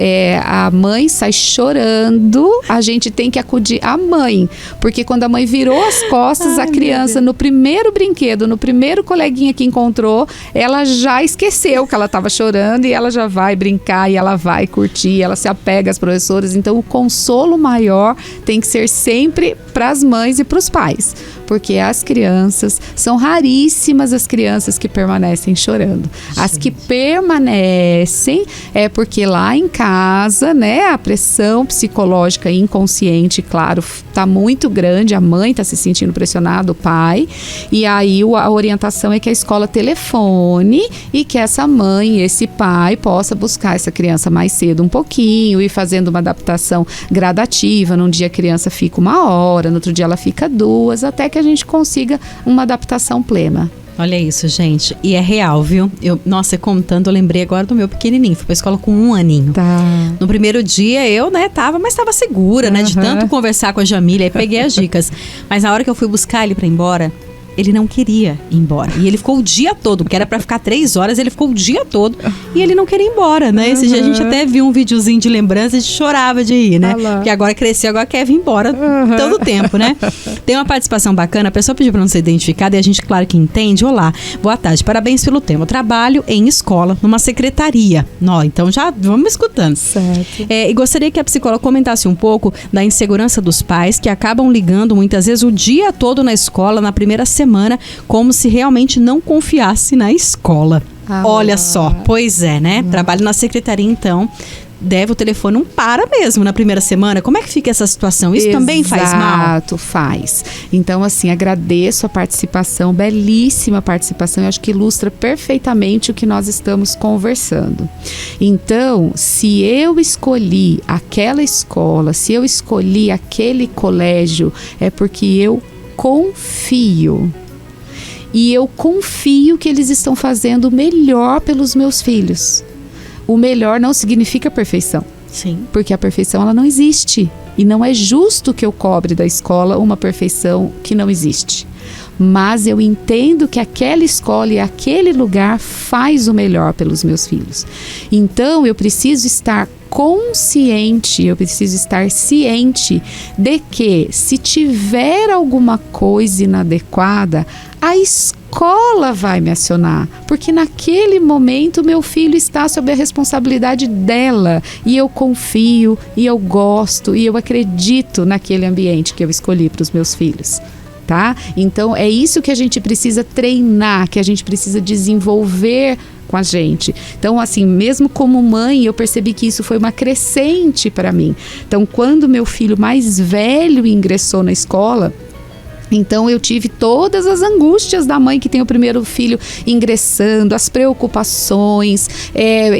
a mãe sai chorando, a gente tem que acudir a mãe. Porque quando a mãe virou as costas, a criança, no primeiro brinquedo, no primeiro coleguinha que encontrou, ela já esqueceu que ela estava chorando e ela já vai brincar e ela vai curtir, ela se apega às professoras. Então, o consolo maior tem que ser sempre para as mães e para os pais, porque as crianças, são raríssimas as crianças que permanecem chorando. As que permanecem é porque lá em casa, né, a pressão psicológica e inconsciente, claro, tá muito grande, a mãe tá se sentindo pressionada, o pai, e aí a orientação é que a escola telefone e que essa mãe, esse pai possa buscar essa criança mais cedo um pouquinho e fazendo uma adaptação gradativa. Num dia a criança fica 1 hora, no outro dia ela fica 2, até que a gente consiga uma adaptação plena. Olha isso, gente. E é real, viu? Nossa, contando, eu lembrei agora do meu pequenininho. Fui pra escola com 1 aninho. Tá. No primeiro dia eu, tava segura, né? De tanto conversar com a Jamile, aí peguei as dicas. Mas na hora que eu fui buscar ele pra ir embora, ele não queria ir embora. E ele ficou o dia todo, porque era pra ficar 3 horas, ele ficou o dia todo e ele não queria ir embora, né? Esse dia a gente até viu um videozinho de lembrança e chorava de ir, né? Porque agora cresceu, agora quer vir embora todo o tempo, né? Tem uma participação bacana, a pessoa pediu pra não ser identificada e a gente, claro que entende. Olá, boa tarde, parabéns pelo tema. Eu trabalho em escola, numa secretaria. Então já vamos escutando. Certo. E gostaria que a psicóloga comentasse um pouco da insegurança dos pais que acabam ligando muitas vezes o dia todo na escola, na primeira semana, como se realmente não confiasse na escola. Olha só, pois é, né? Trabalho na secretaria, então, o telefone não para mesmo na primeira semana. Como é que fica essa situação? Isso também faz mal? Exato, faz. Então, assim, agradeço a participação, belíssima participação. Eu acho que ilustra perfeitamente o que nós estamos conversando. Então, se eu escolhi aquela escola, se eu escolhi aquele colégio, é porque eu confio. E eu confio que eles estão fazendo o melhor pelos meus filhos. O melhor não significa perfeição. Sim. Porque a perfeição, ela não existe. E não é justo que eu cobre da escola uma perfeição que não existe. Mas eu entendo que aquela escola e aquele lugar faz o melhor pelos meus filhos. Então, eu preciso estar consciente, eu preciso estar ciente de que, se tiver alguma coisa inadequada, a escola vai me acionar, porque naquele momento meu filho está sob a responsabilidade dela, e eu confio, e eu gosto, e eu acredito naquele ambiente que eu escolhi para os meus filhos. Tá? Então é isso que a gente precisa treinar, que a gente precisa desenvolver com a gente. Então, assim, mesmo como mãe, eu percebi que isso foi uma crescente para mim. Então, quando meu filho mais velho ingressou na escola, então eu tive todas as angústias da mãe que tem o primeiro filho ingressando, as preocupações,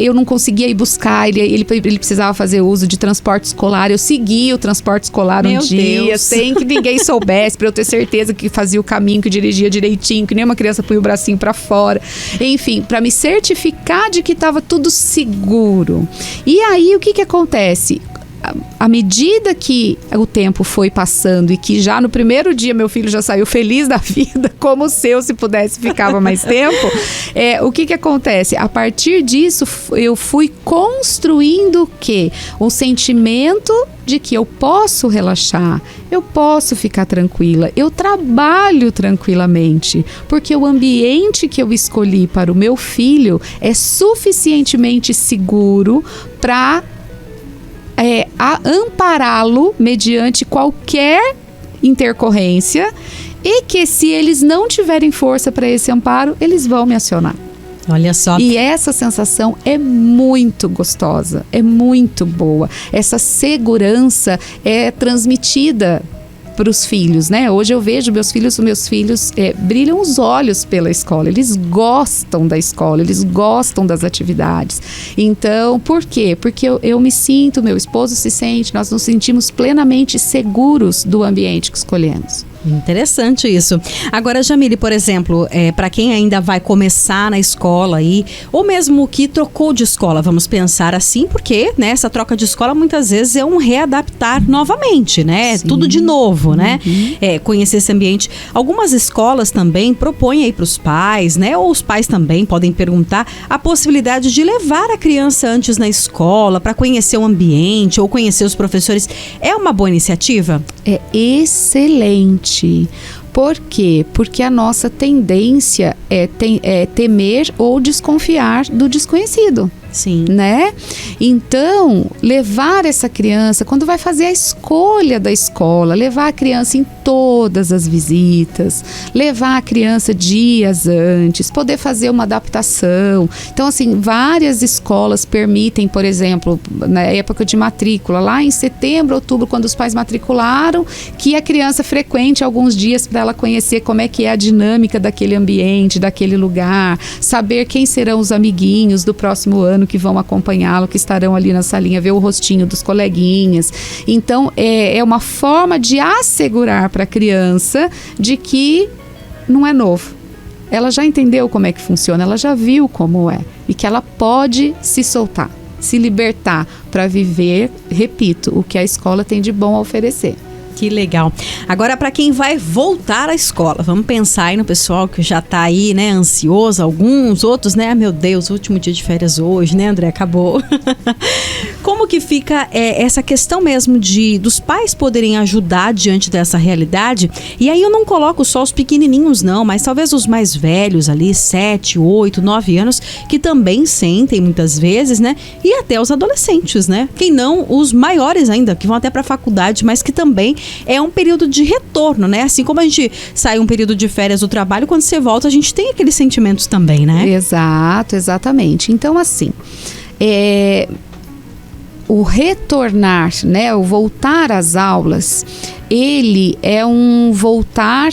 eu não conseguia ir buscar, ele precisava fazer uso de transporte escolar, eu segui o transporte escolar um dia, sem que ninguém soubesse, para eu ter certeza que fazia o caminho, que dirigia direitinho, que nenhuma criança põe o bracinho para fora, enfim, para me certificar de que estava tudo seguro. E aí o que acontece? À medida que o tempo foi passando e que já no primeiro dia meu filho já saiu feliz da vida, como se eu, se pudesse, ficava mais tempo, o que acontece? A partir disso, eu fui construindo o quê? Um sentimento de que eu posso relaxar, eu posso ficar tranquila, eu trabalho tranquilamente, porque o ambiente que eu escolhi para o meu filho é suficientemente seguro para ampará-lo mediante qualquer intercorrência e que, se eles não tiverem força para esse amparo, eles vão me acionar. Olha só. E essa sensação é muito gostosa, é muito boa. Essa segurança é transmitida para os filhos, né? Hoje eu vejo meus filhos brilham os olhos pela escola, eles gostam da escola, eles gostam das atividades. Então, por quê? Porque eu me sinto, meu esposo se sente, nós nos sentimos plenamente seguros do ambiente que escolhemos. Interessante isso. Agora, Jamile, por exemplo, para quem ainda vai começar na escola aí, ou mesmo que trocou de escola, vamos pensar assim, porque, né, essa troca de escola muitas vezes é um readaptar novamente, né? Sim. Tudo de novo, né? Conhecer esse ambiente. Algumas escolas também propõem aí para os pais, né? Ou os pais também podem perguntar a possibilidade de levar a criança antes na escola para conhecer o ambiente ou conhecer os professores. É uma boa iniciativa? É excelente. Por quê? Porque a nossa tendência é temer ou desconfiar do desconhecido. Sim. Né? Então, levar essa criança, quando vai fazer a escolha da escola, levar a criança em todas as visitas, levar a criança dias antes, poder fazer uma adaptação. Então, assim, várias escolas permitem, por exemplo, na época de matrícula, lá em setembro, outubro, quando os pais matricularam, que a criança frequente alguns dias para ela conhecer como é que é a dinâmica daquele ambiente, daquele lugar, saber quem serão os amiguinhos do próximo ano que vão acompanhá-lo, que estarão ali na salinha, ver o rostinho dos coleguinhas. Então, é uma forma de assegurar para a criança de que não é novo. Ela já entendeu como é que funciona, ela já viu como é. E que ela pode se soltar, se libertar para viver, repito, o que a escola tem de bom a oferecer. Que legal. Agora, para quem vai voltar à escola, vamos pensar aí no pessoal que já tá aí, né, ansioso, alguns, outros, né, meu Deus, último dia de férias hoje, né, André, acabou. Como que fica essa questão mesmo dos pais poderem ajudar diante dessa realidade? E aí eu não coloco só os pequenininhos não, mas talvez os mais velhos ali, 7, 8, 9 anos, que também sentem muitas vezes, né, e até os adolescentes, né, quem não, os maiores ainda, que vão até para a faculdade, mas que também é um período de retorno, né? Assim como a gente sai um período de férias do trabalho, quando você volta, a gente tem aqueles sentimentos também, né? Exato, exatamente. Então, assim, o retornar, né? O voltar às aulas, ele é um voltar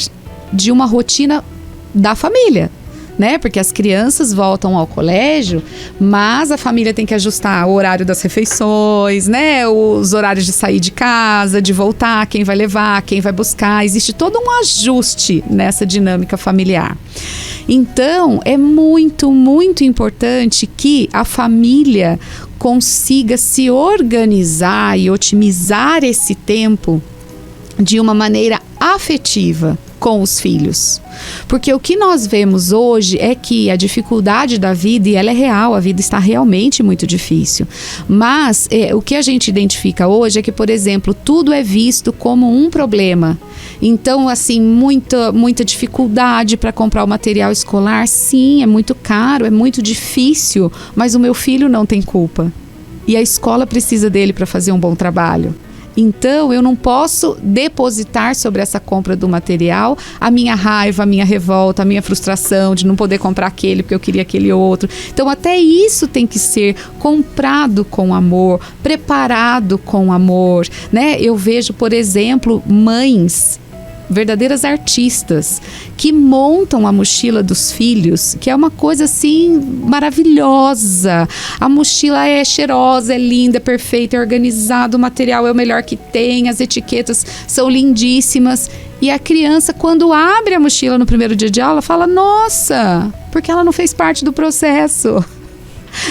de uma rotina da família, né? Porque as crianças voltam ao colégio, mas a família tem que ajustar o horário das refeições, né? Os horários de sair de casa, de voltar, quem vai levar, quem vai buscar. Existe todo um ajuste nessa dinâmica familiar. Então, é muito, muito importante que a família consiga se organizar e otimizar esse tempo de uma maneira afetiva com os filhos. Porque o que nós vemos hoje é que a dificuldade da vida, e ela é real, a vida está realmente muito difícil. Mas o que a gente identifica hoje é que, por exemplo, tudo é visto como um problema. Então, assim, muita dificuldade para comprar o material escolar. Sim, é muito caro, é muito difícil, mas o meu filho não tem culpa. E a escola precisa dele para fazer um bom trabalho. Então, eu não posso depositar sobre essa compra do material a minha raiva, a minha revolta, a minha frustração de não poder comprar aquele porque eu queria aquele outro. Então, até isso tem que ser comprado com amor, preparado com amor, né? Eu vejo, por exemplo, mães, verdadeiras artistas, que montam a mochila dos filhos, que é uma coisa assim maravilhosa. A mochila é cheirosa, é linda, é perfeita, é organizada, o material é o melhor que tem, as etiquetas são lindíssimas. E a criança, quando abre a mochila no primeiro dia de aula, fala, nossa, porque ela não fez parte do processo.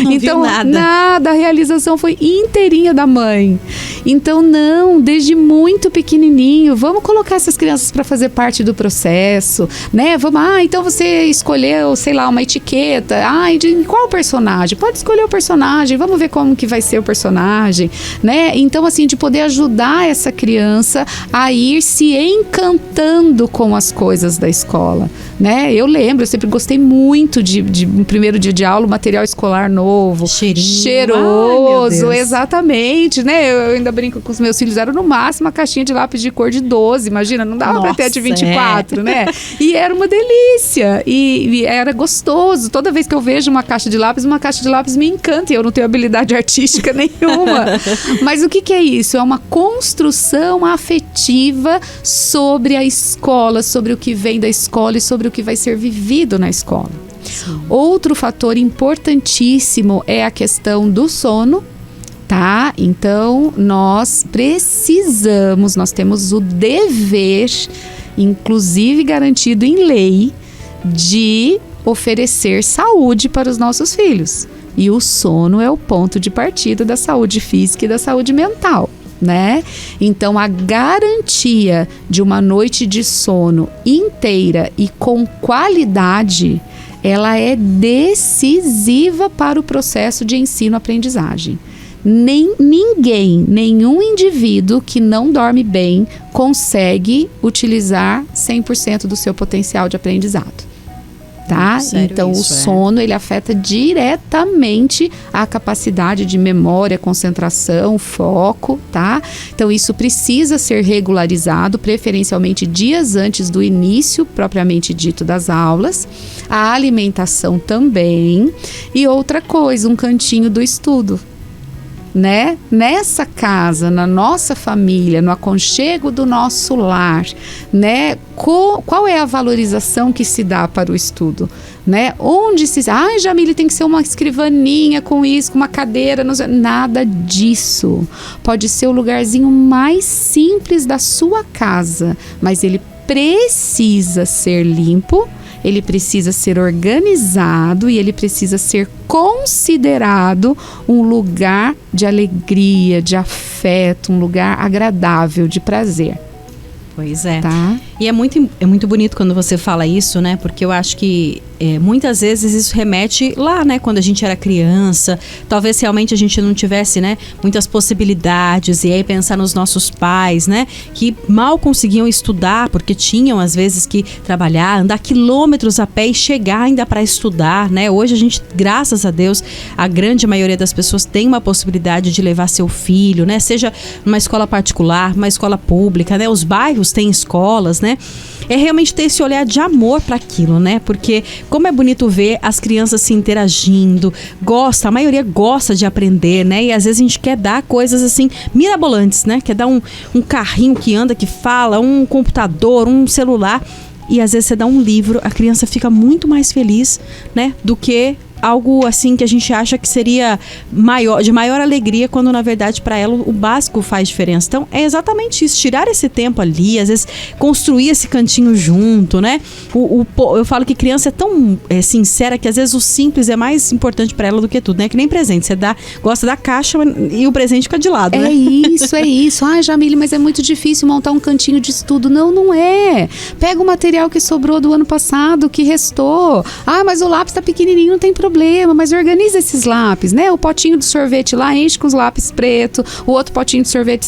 Não então, viu nada, a realização foi inteirinha da mãe. Então, não, desde muito pequenininho, vamos colocar essas crianças para fazer parte do processo, né? Então você escolheu, sei lá, uma etiqueta, de qual personagem? Pode escolher o personagem, vamos ver como que vai ser o personagem, né? Então, assim, de poder ajudar essa criança a ir se encantando com as coisas da escola, né? Eu sempre gostei muito de um primeiro dia de aula, o material escolar celular novo, cheiroso, exatamente, né? Eu ainda brinco com os meus filhos, era no máximo uma caixinha de lápis de cor de 12, imagina, não dava pra ter a de 24, né? E era uma delícia, e era gostoso. Toda vez que eu vejo uma caixa de lápis me encanta, e eu não tenho habilidade artística nenhuma. Mas o que é isso? É uma construção afetiva sobre a escola, sobre o que vem da escola e sobre o que vai ser vivido na escola. Sim. Outro fator importantíssimo é a questão do sono, tá? Então, nós temos o dever, inclusive garantido em lei, de oferecer saúde para os nossos filhos. E o sono é o ponto de partida da saúde física e da saúde mental, né? Então, a garantia de uma noite de sono inteira e com qualidade, ela é decisiva para o processo de ensino-aprendizagem. Nenhum indivíduo que não dorme bem consegue utilizar 100% do seu potencial de aprendizado. Tá? Então, o sono, ele afeta diretamente a capacidade de memória, concentração, foco, tá? Então, isso precisa ser regularizado, preferencialmente dias antes do início, propriamente dito, das aulas. A alimentação também. E outra coisa, um cantinho do estudo. Né? Nessa casa, na nossa família, no aconchego do nosso lar, né? Qual é a valorização que se dá para o estudo? Né? Onde se... Jamile, tem que ser uma escrivaninha com isso, com uma cadeira, nada disso. Pode ser o lugarzinho mais simples da sua casa, mas ele precisa ser limpo, ele precisa ser organizado e ele precisa ser considerado um lugar de alegria, de afeto, um lugar agradável, de prazer. Pois é. Tá? E é muito bonito quando você fala isso, né? Porque eu acho que muitas vezes isso remete lá, né? Quando a gente era criança, talvez realmente a gente não tivesse, né? Muitas possibilidades. E aí pensar nos nossos pais, né? Que mal conseguiam estudar, porque tinham às vezes que trabalhar, andar quilômetros a pé e chegar ainda para estudar, né? Hoje a gente, graças a Deus, a grande maioria das pessoas tem uma possibilidade de levar seu filho, né? Seja numa escola particular, uma escola pública, né? Os bairros têm escolas, né? É realmente ter esse olhar de amor para aquilo, né? Porque como é bonito ver as crianças se interagindo, a maioria gosta de aprender, né? E às vezes a gente quer dar coisas assim mirabolantes, né? Quer dar um carrinho que anda, que fala, um computador, um celular. E às vezes você dá um livro, a criança fica muito mais feliz, né? Do que algo assim que a gente acha que seria de maior alegria, quando na verdade para ela o básico faz diferença. Então é exatamente isso, tirar esse tempo ali, às vezes construir esse cantinho junto, né? Eu falo que criança é tão sincera que às vezes o simples é mais importante para ela do que tudo, né? Que nem presente, você gosta da caixa e o presente fica de lado, né? É isso. Jamile, mas é muito difícil montar um cantinho de estudo. Não é. Pega o material que sobrou do ano passado, que restou. Mas o lápis tá pequenininho, não tem problema, mas organiza esses lápis, né? O potinho de sorvete lá enche com os lápis preto, o outro potinho de sorvete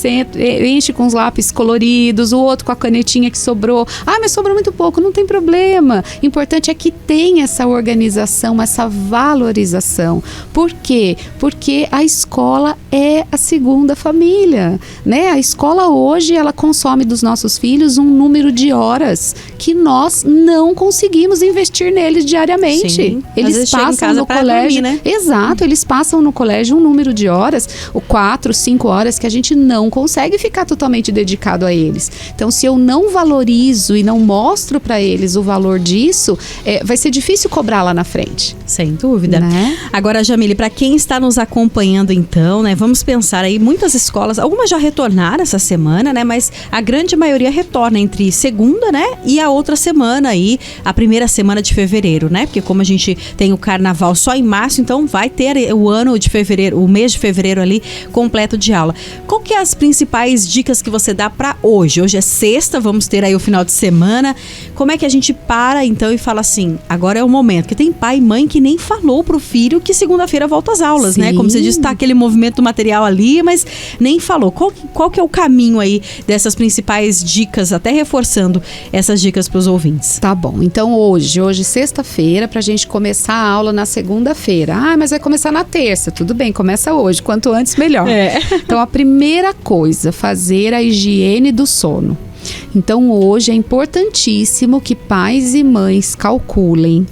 enche com os lápis coloridos, o outro com a canetinha que sobrou. Mas sobrou muito pouco, não tem problema. O importante é que tenha essa organização, essa valorização. Por quê? Porque a escola é a segunda família, né? A escola hoje, ela consome dos nossos filhos um número de horas que nós não conseguimos investir neles diariamente. Sim. Eles passam no colégio, dormir, né? Exato, eles passam no colégio um número de horas, 4, 5 horas, que a gente não consegue ficar totalmente dedicado a eles. Então, se eu não valorizo e não mostro para eles o valor disso, vai ser difícil cobrar lá na frente. Sem dúvida. Né? Agora, Jamile, para quem está nos acompanhando então, né, vamos pensar aí, muitas escolas, algumas já retornaram essa semana, né, mas a grande maioria retorna entre segunda, né, e a outra semana aí, a primeira semana de fevereiro, né, porque como a gente tem o carnaval só em março, então vai ter o ano de fevereiro, o mês de fevereiro ali completo de aula. Qual que é as principais dicas que você dá para hoje? Hoje é sexta, vamos ter aí o final de semana. Como é que a gente para então e fala assim, agora é o momento? Porque tem pai e mãe que nem falou pro filho que segunda-feira volta às aulas, Sim. né? Como você disse, tá aquele movimento material ali, mas nem falou. Qual que é o caminho aí dessas principais dicas, até reforçando essas dicas pros ouvintes? Tá bom, então hoje sexta-feira, pra gente começar a aula na segunda-feira. Ah, mas vai começar na terça. Tudo bem, começa hoje. Quanto antes, melhor. Então, a primeira coisa, fazer a higiene do sono. Então, hoje é importantíssimo que pais e mães calculem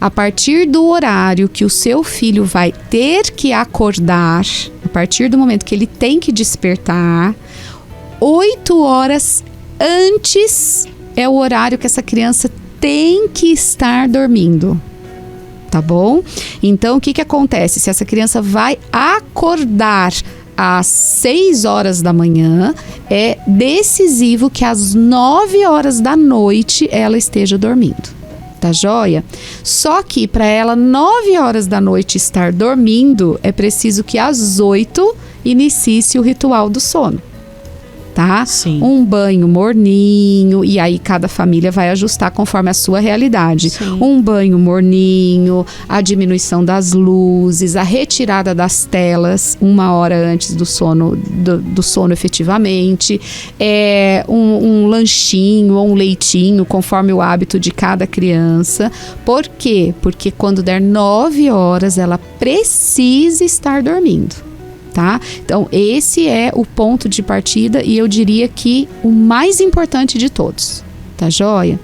a partir do horário que o seu filho vai ter que acordar, a partir do momento que ele tem que despertar, 8 horas antes é o horário que essa criança tem que estar dormindo. Tá bom? Então, o que acontece? Se essa criança vai acordar às 6 horas da manhã, é decisivo que às 9 horas da noite ela esteja dormindo. Tá joia? Só que para ela 9 horas da noite estar dormindo, é preciso que às 8 inicie-se o ritual do sono. Tá? Sim. Um banho morninho, e aí cada família vai ajustar conforme a sua realidade. Sim. Um banho morninho, a diminuição das luzes, a retirada das telas 1 hora antes do sono, do sono efetivamente, um lanchinho ou um leitinho, conforme o hábito de cada criança. Por quê? Porque quando der 9 horas, ela precisa estar dormindo. Tá? Então, esse é o ponto de partida e eu diria que o mais importante de todos. Tá joia?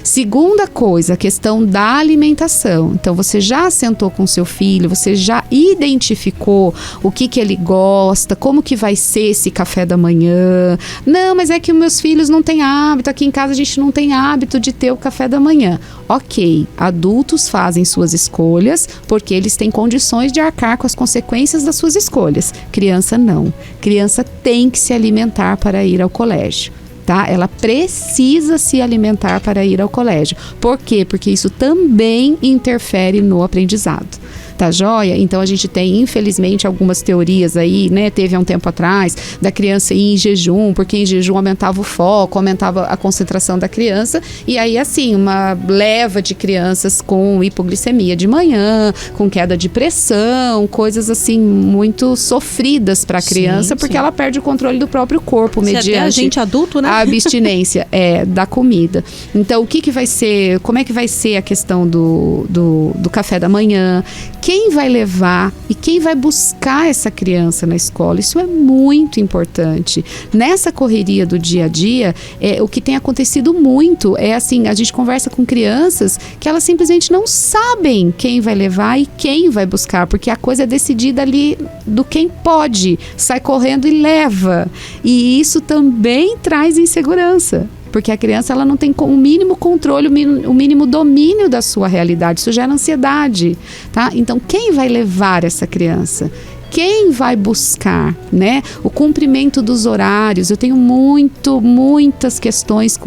Segunda coisa, a questão da alimentação. Então, você já sentou com seu filho, você já identificou o que ele gosta, como que vai ser esse café da manhã. Não, mas é que meus filhos não têm hábito, aqui em casa a gente não tem hábito de ter o café da manhã. Ok, adultos fazem suas escolhas porque eles têm condições de arcar com as consequências das suas escolhas. Criança não. Criança tem que se alimentar para ir ao colégio. Tá? Ela precisa se alimentar para ir ao colégio. Por quê? Porque isso também interfere no aprendizado. Tá joia? Então a gente tem, infelizmente, algumas teorias aí, né? Teve há um tempo atrás, da criança ir em jejum, porque em jejum aumentava o foco, aumentava a concentração da criança, e aí assim, uma leva de crianças com hipoglicemia de manhã, com queda de pressão, coisas assim muito sofridas para a criança, porque ela perde o controle do próprio corpo, mediante a gente adulto, né? A abstinência da comida. Então, o que vai ser, como é que vai ser a questão do café da manhã? Quem vai levar e quem vai buscar essa criança na escola? Isso é muito importante. Nessa correria do dia a dia, o que tem acontecido muito é assim, a gente conversa com crianças que elas simplesmente não sabem quem vai levar e quem vai buscar, porque a coisa é decidida ali do quem pode, sai correndo e leva. E isso também traz insegurança. Porque a criança ela não tem o mínimo controle, o mínimo domínio da sua realidade. Isso gera ansiedade, tá? Então, quem vai levar essa criança? Quem vai buscar, né? O cumprimento dos horários. Eu tenho muitas questões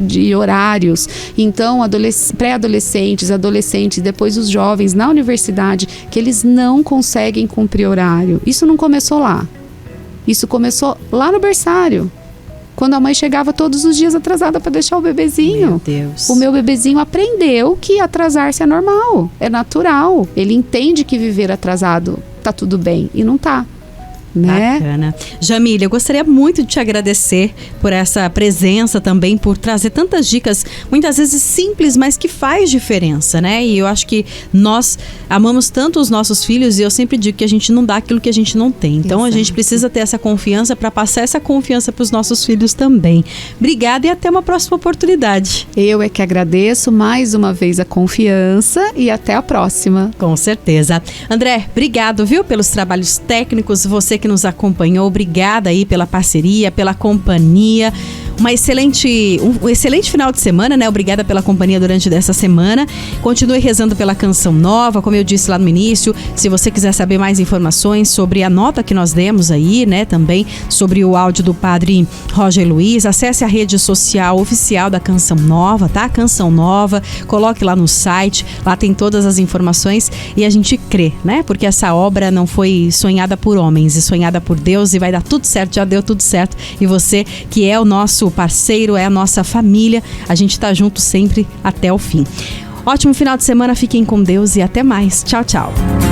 de horários. Então, pré-adolescentes, adolescentes, depois os jovens na universidade, que eles não conseguem cumprir horário. Isso não começou lá. Isso começou lá no berçário. Quando a mãe chegava todos os dias atrasada para deixar o bebezinho. Meu Deus. O meu bebezinho aprendeu que atrasar-se é normal, é natural. Ele entende que viver atrasado tá tudo bem e não tá. Né? Bacana. Jamília, eu gostaria muito de te agradecer por essa presença também, por trazer tantas dicas, muitas vezes simples, mas que faz diferença, né? E eu acho que nós amamos tanto os nossos filhos e eu sempre digo que a gente não dá aquilo que a gente não tem. Então, a gente precisa ter essa confiança para passar essa confiança para os nossos filhos também. Obrigada e até uma próxima oportunidade. Eu é que agradeço mais uma vez a confiança e até a próxima. Com certeza. André, obrigado, viu, pelos trabalhos técnicos, você que nos acompanhou, obrigada aí pela parceria, pela companhia. Um excelente final de semana, né? Obrigada pela companhia durante essa semana. Continue rezando pela Canção Nova, como eu disse lá no início. Se você quiser saber mais informações sobre a nota que nós demos aí, né? Também sobre o áudio do padre Roger Luiz, acesse a rede social oficial da Canção Nova, tá? Canção Nova, coloque lá no site, lá tem todas as informações e a gente crê, né? Porque essa obra não foi sonhada por homens, e sonhada por Deus, e vai dar tudo certo, já deu tudo certo. E você, que é o nosso parceiro, é a nossa família, a gente tá junto sempre até o fim. Ótimo final de semana, fiquem com Deus e até mais. Tchau, tchau.